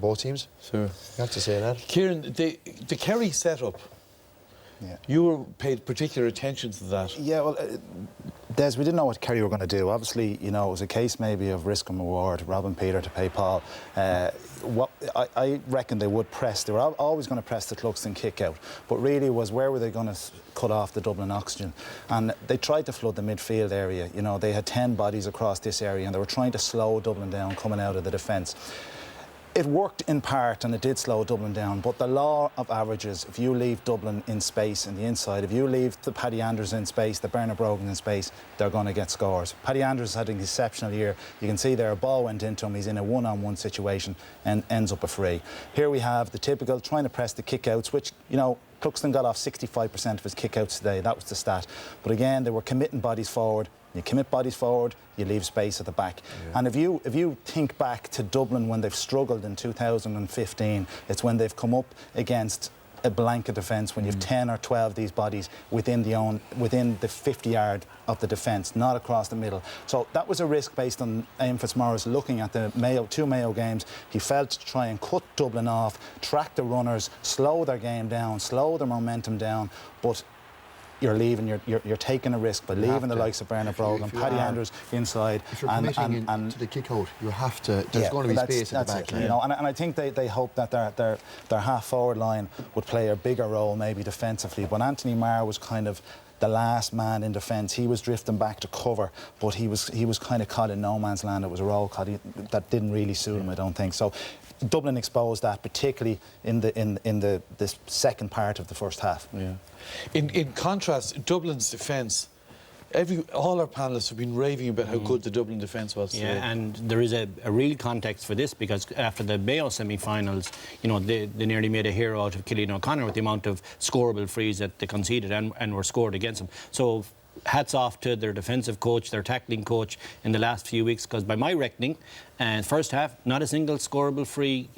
both teams. Sure. You have to say that. Kieran, the Kerry setup, you were paid particular attention to that. Yeah, well, Des, we didn't know what Kerry were going to do. Obviously, you know, it was a case maybe of risk and reward, robbing Peter to pay Paul. What I reckon they would press. They were always going to press the Cluxton kick out, but really was where were they going to cut off the Dublin oxygen? And they tried to flood the midfield area. You know, they had 10 bodies across this area, and they were trying to slow Dublin down coming out of the defence. It worked in part, and it did slow Dublin down, but the law of averages, if you leave Dublin in space in the inside, if you leave the Paddy Andrews in space, the Bernard Brogan in space, they're going to get scores. Paddy Andrews had an exceptional year. You can see there a ball went into him, he's in a one-on-one situation and ends up a free. Here we have the typical trying to press the kick-outs, which, you know, Cluxton got off 65% of his kick-outs today, that was the stat. But again, they were committing bodies forward. You commit bodies forward, you leave space at the back. Yeah. And if you think back to Dublin when they've struggled in 2015, it's when they've come up against a blanket defence, when you've 10 or 12 of these bodies within the 50-yard of the defence, not across the middle. So that was a risk based on Ian Fitzmaurice looking at the two Mayo games. He felt to try and cut Dublin off, track the runners, slow their game down, slow their momentum down, but you're leaving, you're taking a risk by leaving the likes of Bernard Brogan, Paddy Andrews inside. If you're committing to the kick out, you have to. There's going to be space at the back line. You know, and I think they hope that their half forward line would play a bigger role maybe defensively. But Anthony Marr was kind of the last man in defence. He was drifting back to cover, but he was kind of caught in no man's land. It was a role that didn't really suit him, I don't think. So Dublin exposed that, particularly in the second part of the first half. Yeah. In contrast, Dublin's defence, all our panellists have been raving about how good the Dublin defence was today. Yeah, and there is a real context for this, because after the Mayo semi-finals, you know, they nearly made a hero out of Cillian O'Connor with the amount of scoreable frees that they conceded and were scored against them. So hats off to their defensive coach, their tackling coach in the last few weeks, because by my reckoning, first half, not a single scoreable free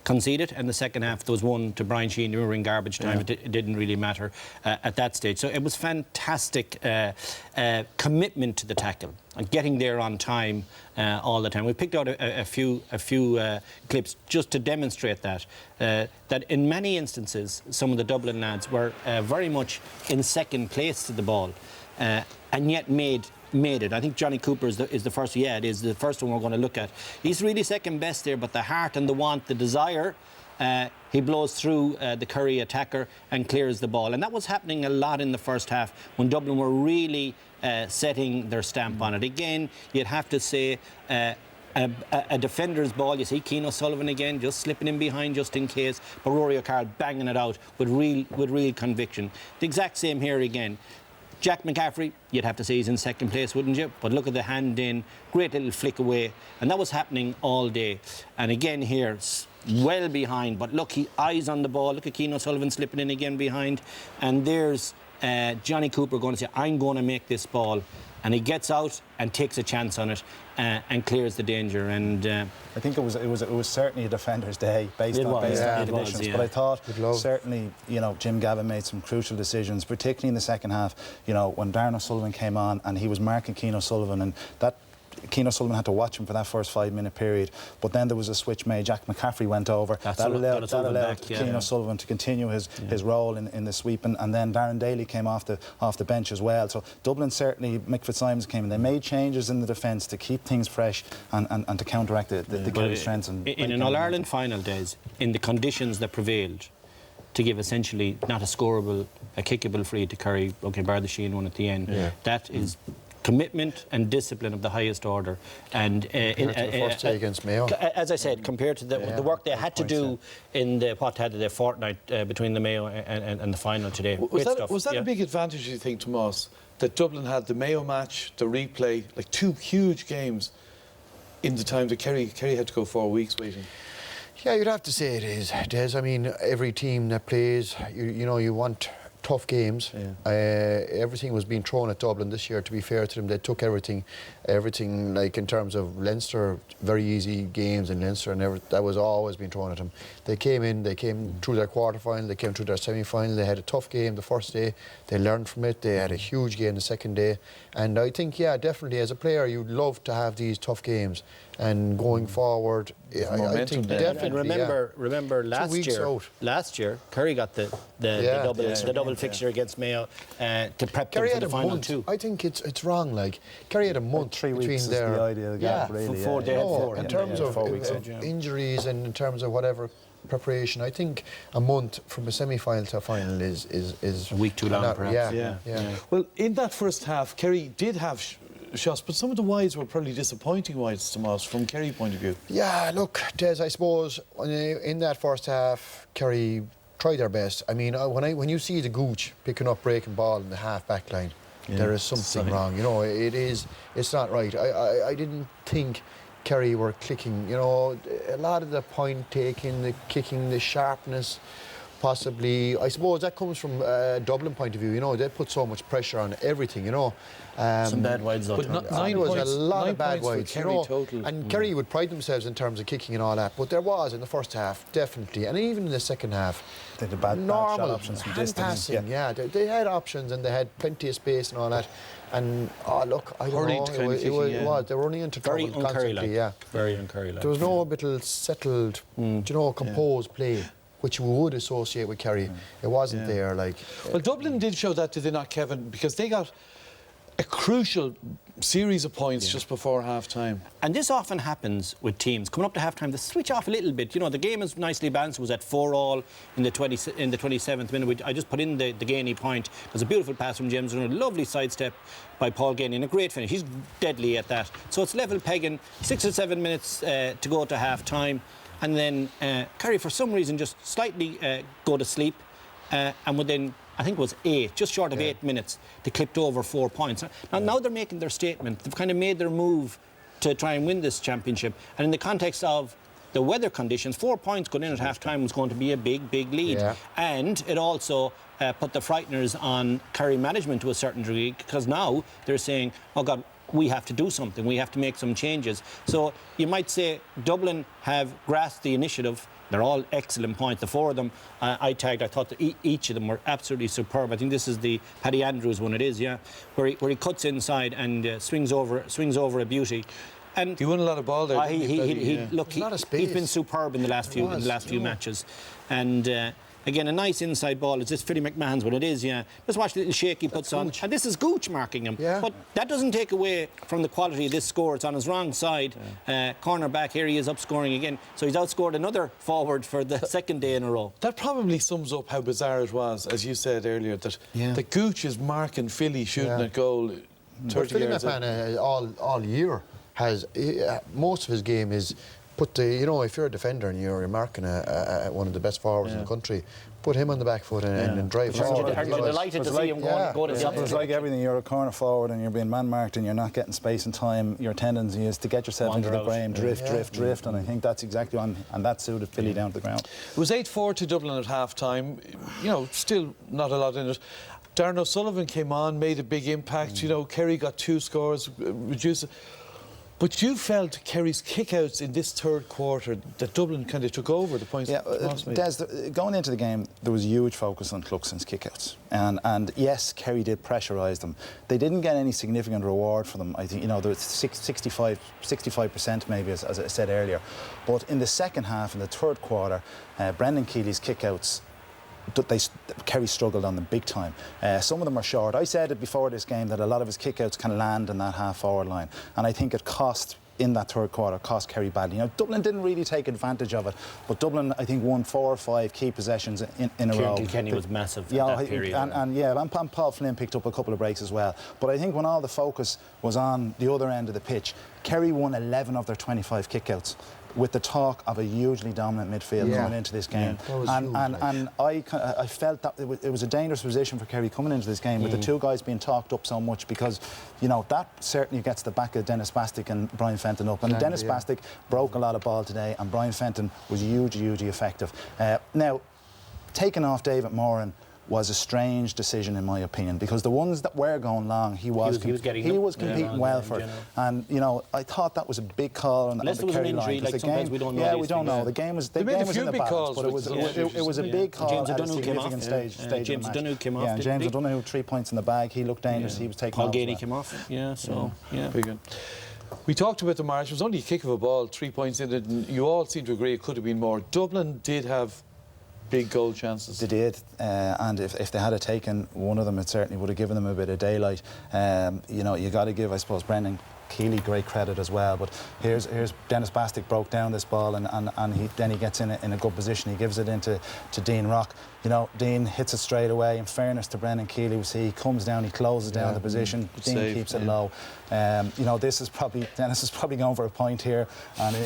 conceded, and the second half there was one to Brian Sheehan during garbage time. Yeah. It didn't really matter at that stage. So it was fantastic commitment to the tackle and getting there on time all the time. We picked out a few clips just to demonstrate that in many instances some of the Dublin lads were very much in second place to the ball, and yet made it. I think Johnny Cooper is the first. Yeah, it is the first one we're going to look at. He's really second best there, but the heart and the want, the desire, he blows through the Kerry attacker and clears the ball. And that was happening a lot in the first half when Dublin were really setting their stamp on it. Again, you'd have to say a defender's ball. You see Keane O'Sullivan again just slipping in behind just in case, but Rory O'Carroll banging it out with real conviction. The exact same here again. Jack McCaffrey, you'd have to say he's in second place, wouldn't you? But look at the hand in, great little flick away, and that was happening all day. And again here, well behind, but look, he eyes on the ball. Look at Keane O'Sullivan slipping in again behind, and there's Johnny Cooper going to say, I'm going to make this ball. And he gets out and takes a chance on it and clears the danger. And I think it was certainly a defender's day based on conditions. But I thought certainly, you know, Jim Gavin made some crucial decisions, particularly in the second half. You know, when Darren O'Sullivan came on and he was marking Keane O'Sullivan, and that Keane O'Sullivan had to watch him for that first 5-minute period, but then there was a switch made. Jack McCaffrey went over. That allowed Keane O'Sullivan to continue his role in the sweep, and then Darren Daly came off the bench as well. So Dublin, certainly, Mick Fitzsimons came in. They made changes in the defence to keep things fresh and to counteract the Kerry strengths. In an All-Ireland final days, in the conditions that prevailed, to give essentially not a scoreable, a kickable free to Kerry, okay, bar the Sheehan one at the end, that is commitment and discipline of the highest order. And the first day against Mayo, as I said, compared to the work they had to do in the fortnight between the Mayo and the final today. Was that a big advantage, you think, Tomas, that Dublin had the Mayo match, the replay, like two huge games in the time that Kerry had to go 4 weeks waiting? Yeah, you'd have to say it is, Des. I mean, every team that plays, you know, you want tough games. Everything was being thrown at Dublin this year, to be fair to them. They took everything like in terms of Leinster, very easy games in Leinster, and that was always being thrown at them. They came through their quarter-final, they came through their semi-final, they had a tough game the first day, they learned from it, they had a huge game the second day, and I think, yeah, definitely as a player you'd love to have these tough games, and going forward, I momentum think there. definitely. And remember last year, Kerry got the double fixture against Mayo to prep them Kerry for had the a final month. too. I think it's wrong. Like Kerry had a month 3 between weeks is their the ideal gap, really. for 4 days. in terms of 4 weeks. injuries and in terms of whatever preparation, I think a month from a semi-final to a final is a week too long, perhaps. Yeah. Well, in that first half, Kerry did have shots, but some of the wides were probably disappointing wides, Tomas, from Kerry point of view. Yeah, look, Des, I suppose in that first half, Kerry tried their best. I mean, when you see the Gooch picking up breaking ball in the half-back line, there is something wrong. You know, it's not right. I didn't think Kerry were clicking. You know, a lot of the point taking, the kicking, the sharpness, possibly. I suppose that comes from Dublin point of view. You know, they put so much pressure on everything. You know, some bad wides though. But there was a lot of bad wides, Kerry, you know, total. and Kerry would pride themselves in terms of kicking and all that, but there was in the first half, definitely, and even in the second half, They had bad normal shot options from hand distance. passing, they had options and they had plenty of space and all that, and look, I don't Hurried know, kind of it kicking, was they were running into Very trouble constantly, un-Kerry-like. Very un-Kerry-like. There was no little settled, you know, composed play, which we would associate with Kerry. It wasn't there, like. Well, Dublin did show that, did they not, Kevin? Because they got a crucial series of points just before half-time. And this often happens with teams. Coming up to half-time, they switch off a little bit. You know, the game is nicely balanced. It was at 4-all in the 27th minute. I just put in the Gainey point. It was a beautiful pass from James Runner. Lovely sidestep by Paul Gainey and a great finish. He's deadly at that. So it's level pegging. 6 or 7 minutes to go to half-time. And then Kerry, for some reason, just slightly go to sleep. And within, I think it was 8, just short of 8 minutes, they clipped over 4 points. Now they're making their statement. They've kind of made their move to try and win this championship. And in the context of the weather conditions, 4 points going in at half-time was going to be a big, big lead. Yeah. And it also put the frighteners on Kerry management to a certain degree, because now they're saying, oh, God, we have to do something. We have to make some changes. So you might say Dublin have grasped the initiative. They're all excellent points. The 4 of them I tagged. I thought that each of them were absolutely superb. I think this is the Paddy Andrews one. It is, yeah, where he cuts inside and swings over a beauty. And He won a lot of ball there. Look, a lot of space. he's been superb in the last few matches, and. Again, a nice inside ball. Is this Freddie McMahon's one? It is, yeah. Just watch the little shake he puts on. And this is Gooch marking him. Yeah. But that doesn't take away from the quality of this score. It's on his wrong side. Corner back, here he is up scoring again. So he's outscored another forward for the second day in a row. That probably sums up how bizarre it was, as you said earlier, that the Gooch is marking Philly shooting at goal 30 Philly yards out. McMahon all year has most of his game is put the, you know, if you're a defender and you're marking one of the best forwards in the country, put him on the back foot and drive forward. Aren't you delighted to see him go to the It's opposite like direction? everything. You're a corner forward and you're being man-marked and you're not getting space and time. Your tendency is to get yourself into the Wander out. frame, drift, and I think that's exactly on, and that suited Philly down to the ground. It was 8-4 to Dublin at half-time. You know, still not a lot in it. Darren O'Sullivan came on, made a big impact. You know, Kerry got 2 scores, reduced it. But you felt Kerry's kickouts in this third quarter that Dublin kind of took over the points. Yeah, Des, going into the game, there was a huge focus on Cluxton's kickouts, and yes, Kerry did pressurise them. They didn't get any significant reward for them. I think, you know, there was 65% maybe, as I said earlier. But in the second half, in the third quarter, Brendan Keeley's kickouts, Kerry struggled on them big time. Some of them are short. I said it before this game that a lot of his kickouts can land in that half-forward line, and I think it cost, in that third quarter, cost Kerry badly. Now, Dublin didn't really take advantage of it, but Dublin, I think, won 4 or 5 key possessions in a row. Kilkenny was massive Yeah, at that period. and Paul Flynn picked up a couple of breaks as well. But I think when all the focus was on the other end of the pitch, Kerry won 11 of their 25 kickouts, with the talk of a hugely dominant midfield coming into this game. And I felt that it was a dangerous position for Kerry coming into this game with the 2 guys being talked up so much, because, you know, that certainly gets the back of Dennis Bastick and Brian Fenton up. And Dennis Bastick broke a lot of ball today, and Brian Fenton was hugely effective. Now, taking off David Moran was a strange decision, in my opinion, because the ones that were going long, he was competing well for it. And, you know, I thought that was a big call on the Kerry line. Like sometimes we don't know. Yeah, we don't know. The game was in the balance, but it was a big call. James at a O'Donoghue came off. significant stage James of the match. O'Donoghue came off. Yeah, James O'Donoghue, 3 points in the bag. He looked dangerous. He was taking Paul off. Gainey came off. Yeah, so Very good. We talked about the margin. It was only a kick of a ball, 3 points in it, and you all seem to agree it could have been more. Dublin did have big goal chances. They did, and if they had taken one of them, it certainly would have given them a bit of daylight. You know, you got to give, I suppose, Brendan Keeley great credit as well. But here's Dennis Bastick broke down this ball, and he gets in a good position. He gives it into Dean Rock. You know, Dean hits it straight away. In fairness to Brendan Keeley, we see he comes down, he closes down the position. Dean save, keeps it low. You know, Dennis is probably going for a point here, and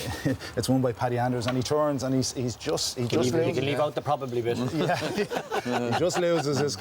it's won by Paddy Andrews, and he turns, and he just You can leave out the probably bit. Yeah, he just loses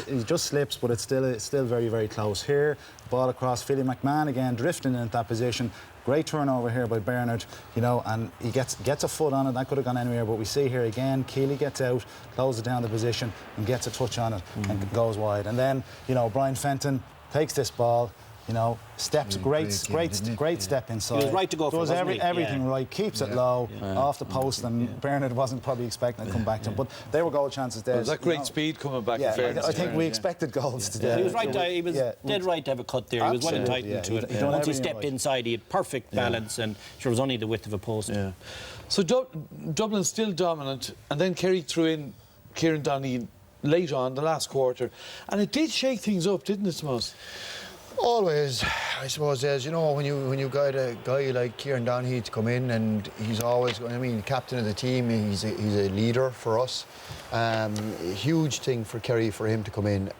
he just slips, but it's still very, very close. Here, ball across, Philly McMahon again drifting into that position. Great turnover here by Bernard, you know, and he gets a foot on it. That could have gone anywhere, but we see here again, Keeley gets out, closes down the position, and gets a touch on it and goes wide. And then, you know, Brian Fenton takes this ball, you know, steps, great step inside. He was right to go for it, does wasn't he? everything right, keeps it low, off the post, and Bernard wasn't probably expecting to come back to him. But there were goal chances there. Was that great speed coming back? Yeah, in fairness, I think we expected goals today. He was right. He was dead right to have a cut there. He was well entitled to it. Once he stepped inside, he had perfect balance, and sure, it was only the width of a post. Yeah. So Dublin's still dominant, and then Kerry threw in Kieran Donaghy late on, the last quarter, and it did shake things up, didn't it, Tomas? Always, I suppose, as you know, when you got a guy like Kieran Donaghy to come in, and he's always, I mean, captain of the team, he's a leader for us. A huge thing for Kerry for him to come in.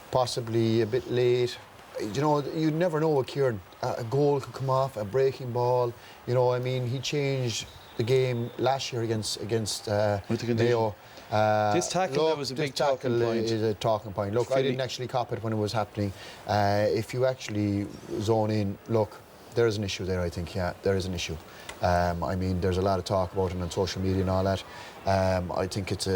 Possibly a bit late. You know, you never know with Kieran. A goal could come off, a breaking ball. You know, I mean, he changed the game last year against Mayo. This tackle was a big talking point. Is a talking point. Look, I didn't actually cop it when it was happening. If you actually zone in, look, there is an issue there, I think. Yeah, there is an issue. I mean, there's a lot of talk about it on social media and all that. I think it's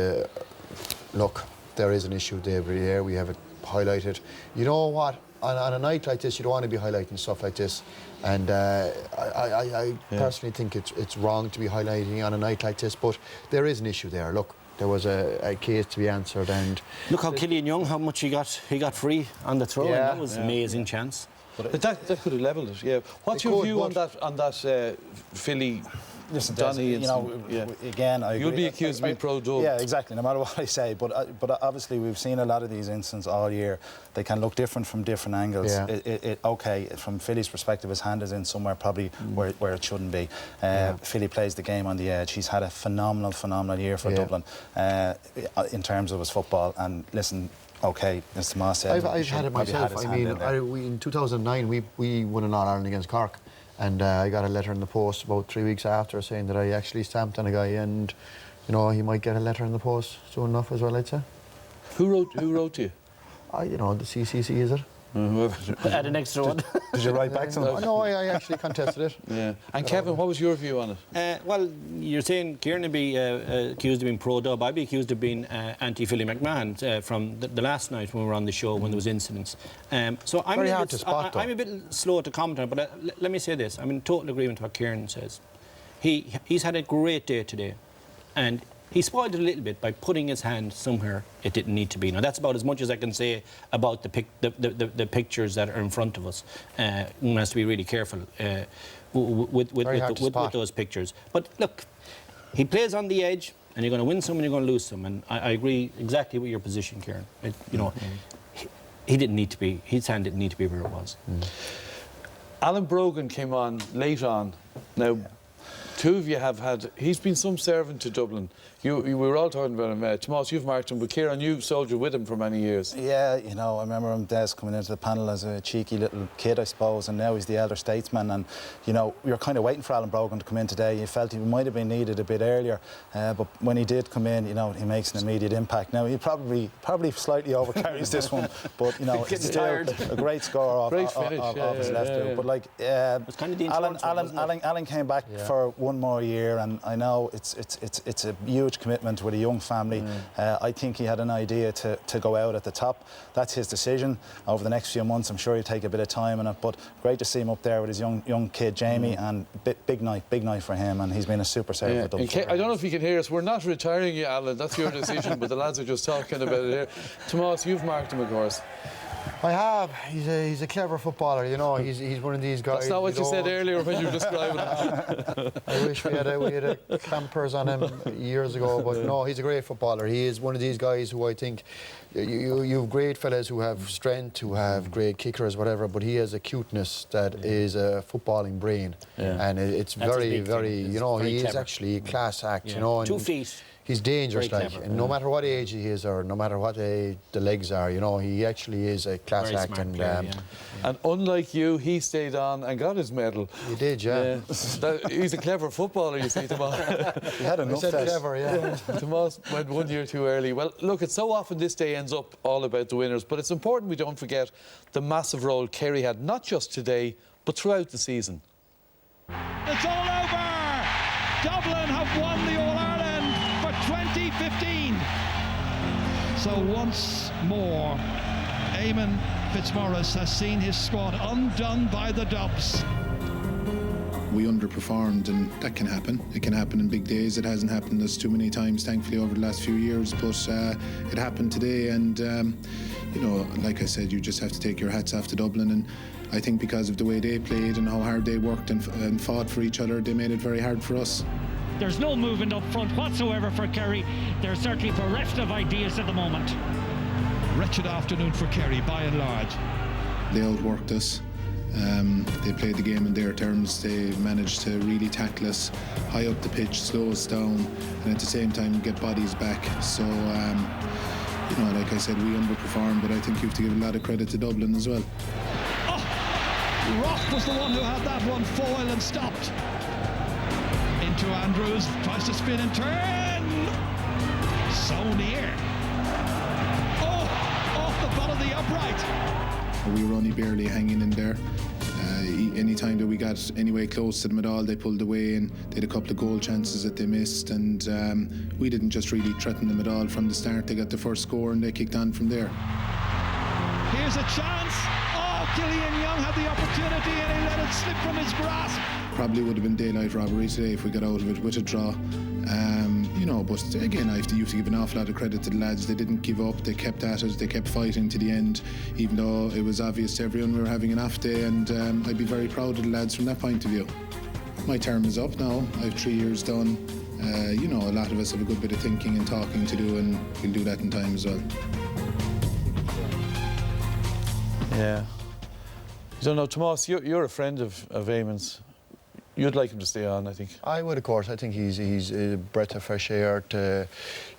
look, there is an issue there every year. We have it highlighted. You know what? On a night like this, you don't want to be highlighting stuff like this. And I personally think it's wrong to be highlighting on a night like this. But there is an issue there. Look. There was a case to be answered, and look how Killian Young, how much he got free on the throw, and that was an amazing chance. But that could have levelled it. Yeah. What's your view on that Philly? Listen, Donny, you know, again, I agree. You'll be accused of being pro-Dub. Yeah, exactly, no matter what I say. But obviously, we've seen a lot of these incidents all year. They can look different from different angles. Yeah. Okay, from Philly's perspective, his hand is in somewhere probably where it shouldn't be. Philly plays the game on the edge. He's had a phenomenal year for Dublin in terms of his football. And listen, okay, as Tomas said, I've had it myself. I mean, in 2009, we won an All-Ireland against Cork. And I got a letter in the post about 3 weeks after saying that I actually stamped on a guy, and you know, he might get a letter in the post soon enough as well, I'd say. Who wrote to you? You know, the CCC, is it? Add an extra one. Did you write back to him? No, I actually contested it. Yeah. And Kevin, what was your view on it? Well, you're saying Kieran would be accused of being pro-Dub. I'd be accused of being anti-Philly McMahon from the last night when we were on the show when there was incidents. So I'm very hard to spot, I'm a bit slow to comment on it, but let me say this. I'm in total agreement with what Kieran says. He's had a great day today, and he spoiled it a little bit by putting his hand somewhere it didn't need to be. Now, that's about as much as I can say about the pictures that are in front of us. One has to be really careful with those pictures. But look, he plays on the edge, and you're going to win some and you're going to lose some. And I agree exactly with your position, Kieran. You know, he didn't need to be. His hand didn't need to be where it was. Alan Brogan came on late on. Now. Two of you have had. He's been some servant to Dublin. We were all talking about him. Tomas, you've marked him, but Kieran, you soldiered with him for many years. Yeah, you know, I remember him, Des, coming into the panel as a cheeky little kid, I suppose, and now he's the elder statesman. And you know, we were kind of waiting for Alan Brogan to come in today. You felt he might have been needed a bit earlier, but when he did come in, you know, he makes an immediate impact. Now he probably slightly overcarries this one, but you know, it's still a great score off his left boot. But like, Alan came back for one more year, and I know it's a huge commitment with a young family. I think he had an idea to go out at the top. That's his decision. Over the next few months, I'm sure he'll take a bit of time on it, but great to see him up there with his young kid Jamie, and big night for him, and he's been a super servant for Dublin. I don't know if you can hear us. We're not retiring you, Alan. That's your decision, but the lads are just talking about it here. Tomas, you've marked him, of course. I have. He's a clever footballer, you know. He's one of these guys. That's not what you said earlier when you were describing him. I wish we had a clampers on him years ago, but no, he's a great footballer. He is one of these guys who I think you have great fellas who have strength, who have great kickers, whatever, but he has a cuteness that is a footballing brain, and it's That's very, his big very, thing. you know, Very he is clever. actually a class act, you know. And 2 feet. he's dangerous, Very like, clever. and no matter what age he is or no matter what the legs are, you know, he actually is a class Very act. smart And player, yeah. And unlike you, he stayed on and got his medal. he did, yeah. He's a clever footballer, you see, Tomas. He had I enough said set. clever, yeah. Tomas went 1 year too early. Well, look, it's so often this day ends up all about the winners, but it's important we don't forget the massive role Kerry had, not just today, but throughout the season. It's all over! Dublin have won the All-Ireland for 2015. So once more, Eamon Fitzmaurice has seen his squad undone by the Dubs. We underperformed, and that can happen. It can happen in big days. It hasn't happened us too many times, thankfully, over the last few years, but it happened today, and you know, like I said, you just have to take your hats off to Dublin, and I think because of the way they played and how hard they worked and fought for each other, they made it very hard for us. There's no movement up front whatsoever for Kerry. They're certainly bereft of ideas at the moment. Wretched afternoon for Kerry, by and large. They outworked us. They played the game in their terms. They managed to really tackle us high up the pitch, slow us down, and at the same time get bodies back. So, you know, like I said, we underperformed, but I think you have to give a lot of credit to Dublin as well. Rock was the one who had that one foil and stopped. Into Andrews, tries to spin and turn. So near. Oh, off the butt of the upright. We were only barely hanging in there. Any time that we got anyway close to them at all, they pulled away, and they had a couple of goal chances that they missed, and we didn't just really threaten them at all from the start. They got the first score and they kicked on from there. Here's a chance. Oh, Killian Young had the opportunity and he let it slip from his grasp. Probably would have been daylight robbery today if we got out of it with a draw. You know, but again, you have to give an awful lot of credit to the lads. They didn't give up, they kept at it, they kept fighting to the end, even though it was obvious to everyone we were having an off day, and I'd be very proud of the lads from that point of view. My term is up now, I have 3 years done. You know, a lot of us have a good bit of thinking and talking to do, and we'll do that in time as well. Yeah. You don't know, Tomas, you're a friend of Eamon's. You'd like him to stay on, I think. I would, of course. I think he's a breath of fresh air to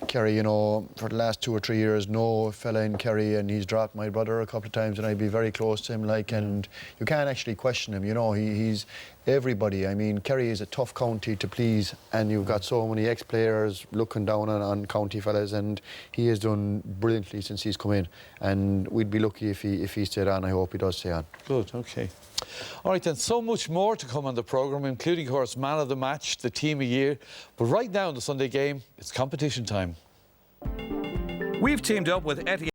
Kerry. You know, for the last 2 or 3 years, no fella in Kerry, and he's dropped my brother a couple of times, and I'd be very close to him. Like, and you can't actually question him. You know, he's everybody. I mean, Kerry is a tough county to please, and you've got so many ex-players looking down on county fellas, and he has done brilliantly since he's come in. And we'd be lucky if he stayed on. I hope he does stay on. Good, OK. All right, then, so much more to come on the programme, including, of course, Man of the Match, the Team of Year. But right now in the Sunday game, it's competition time. We've teamed up with Etihad